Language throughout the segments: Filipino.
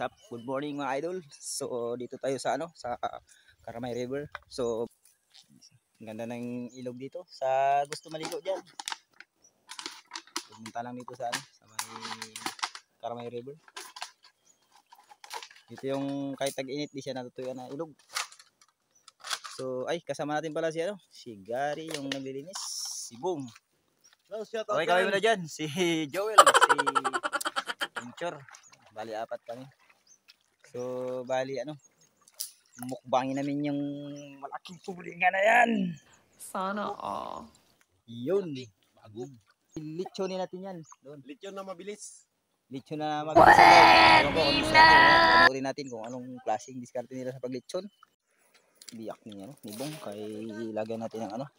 What's up? Good morning mga idol. So dito tayo sa sa Karamay River. So ganda ng ilog dito. Sa gusto maligo diyan. Pumunta lang dito sa sa may Karamay River. Dito yung kahit tag-init di siya natutuyuan na ilog. So ay kasama natin pala si si Gary yung naglilinis, si Boom. Okay, kami muna dyan. Si Joel, si Pinchor. Bali apat kami. So bali mukbangin namin yung malaking tulingan na yan. Sana all. Yun. Litsonin natin yan. Doon. Lechon na mabilis. Lechon na mabilis. Panoorin natin kung anong klaseng diskarte nila sa paglitson. Biyak niya ni Bong. Kaya ilagay natin ng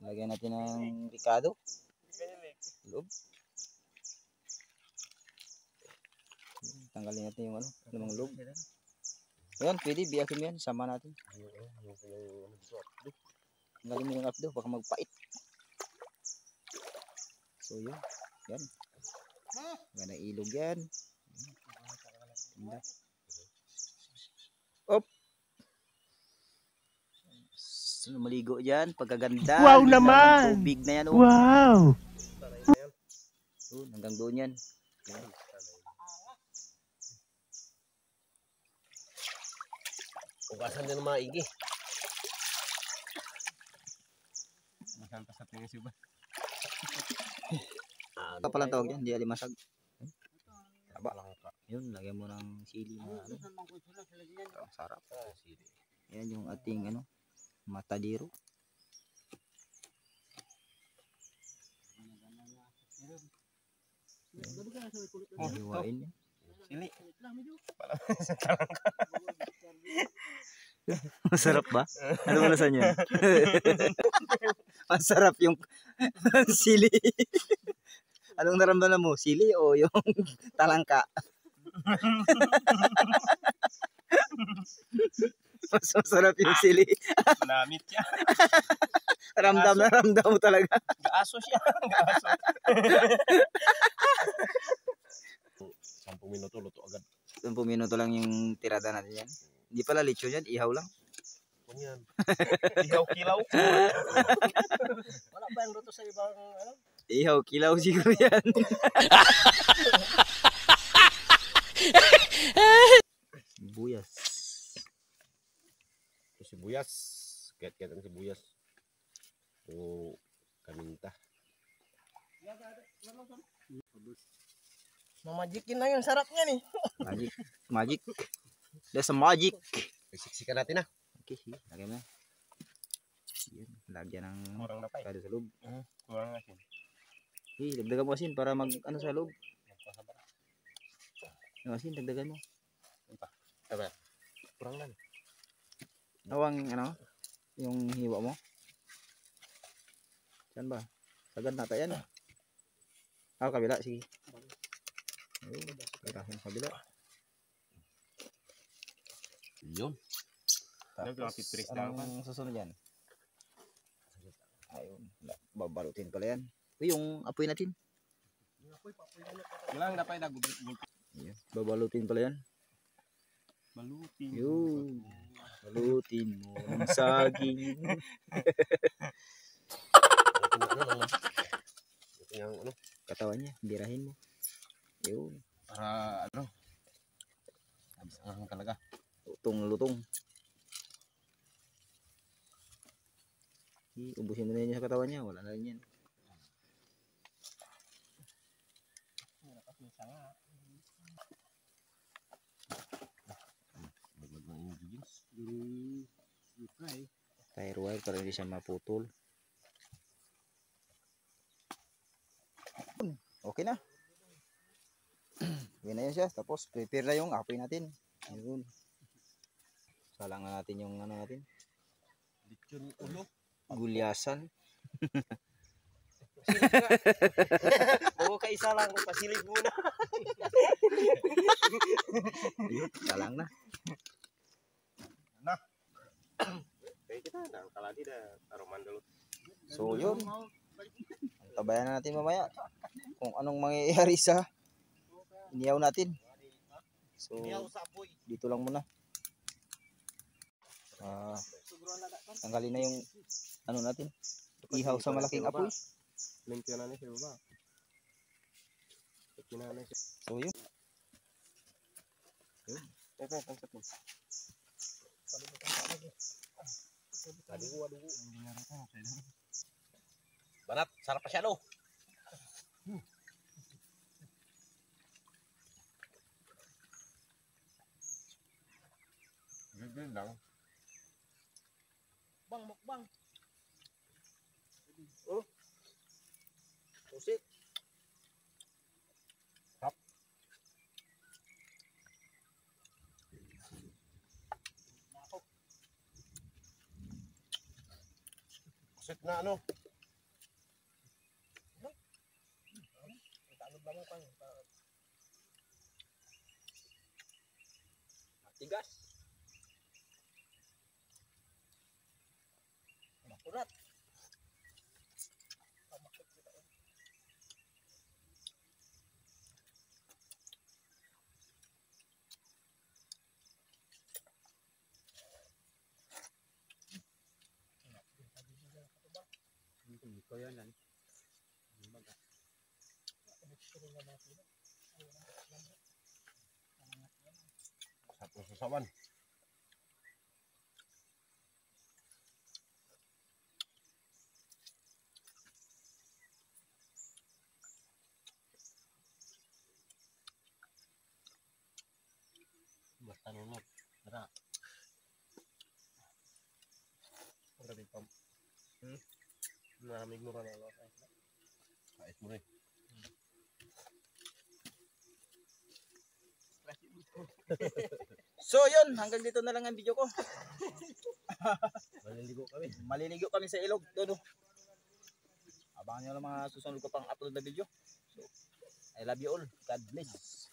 lagyan natin ng Ricardo. Loob. Tanggalin natin yung lumang loob. Ayan, pwede biyakin mo yan, sama natin. Tanggalin mo yung updo, baka magpait. So yun, yan. Ganda ilog yan. Op. Maligo dyan, pagkaganda. Wow naman! Tubig na yan. Wow! Hanggang doon yan. Ugasan din ng maigi. Masang pa sa pinisi ba? Ano palang tawag yan? Di alimasag. Taba. Yun, lagyan mo ng sili na sarap. Yan yung ating matadiro. Hiwain yan. Sili. Masarap ba? Ano malasan yan? Masarap yung sili. Anong naramdaman mo? Sili o yung talangka? Mas masarap yung sili. Namit siya. Ramdam na ramdam mo talaga. Gaaso siya. Gaaso. 10 minuto luto agad. 10 minuto lang yung tirada natin yan. Hindi pala lechon yan, ihaw lang. Yan. Ihaw kilaw. Wala ba yung luto sa ibang Ihaw kilaw siguro yan. Sibuyas. Sibuyas. Kaya ang sibuyas. O kaminta. Mamagikin na yung sarap niya nih. Magic. Magic. There's a magic. Siksikan natin na. Okay, lagyan na. Yan, lagyan ng Kurang na pa kada sa loob. Kurang na siya. Dagdagan mo asin para mag sa loob. Yung asin, dagdagan mo. Aba. Kurang na. Nawang yung hiwa mo. Saan ba? Sagad na yan. Kabila, sige. Ayun, karahin kabila. Yun. Anong susunod yan? Ayun, babalutin pala yan. Yung apoy natin. Ilang dapat na Babalutin pala yan. balutin. Yun. Balutin mo ng saging. Yung Katawan niya, birahin mo. Yun. para ang talaga. Lutong. Ubusin mo na yun sa katawan niya. Wala na rin yan. Tire wire para hindi siya maputol. Okay na. Okay na yun siya. Tapos prepare na yung apoy natin. Ayun. Salangan natin yung natin. Lechon ulo. Gulyasan. Oo, kaisa lang kung pasilig muna. Ayun, salang na. Kaya kita na kaladi na taruman dulu. So yun. Tabayan na natin mamaya kung anong mangyayari sa iniyaw natin. So, Ihaw sa apoy. dito lang muna. Tanggalin na yung ano natin. Ihaw sa malaking apoy. Limpyo na niya sa baba. So, yun. Ito, tansap mo. Adugo. Banat, sarap pa siya lo. Ganyan lang. Bang, mukbang. Oh. Pusit. Hap. Pusit na ano? Tigas. Makurat. Ito yan. Satu susawan. Basta nunod. Tara. Ang galing pa. Naramig mo ka na. Kait mo rin. So, yun. Hanggang dito na lang ang video ko. Maliligo kami. Maliligo kami sa ilog. Doon. Abangan nyo lang mga susunod ko pang upload na video. So, I love you all. God bless.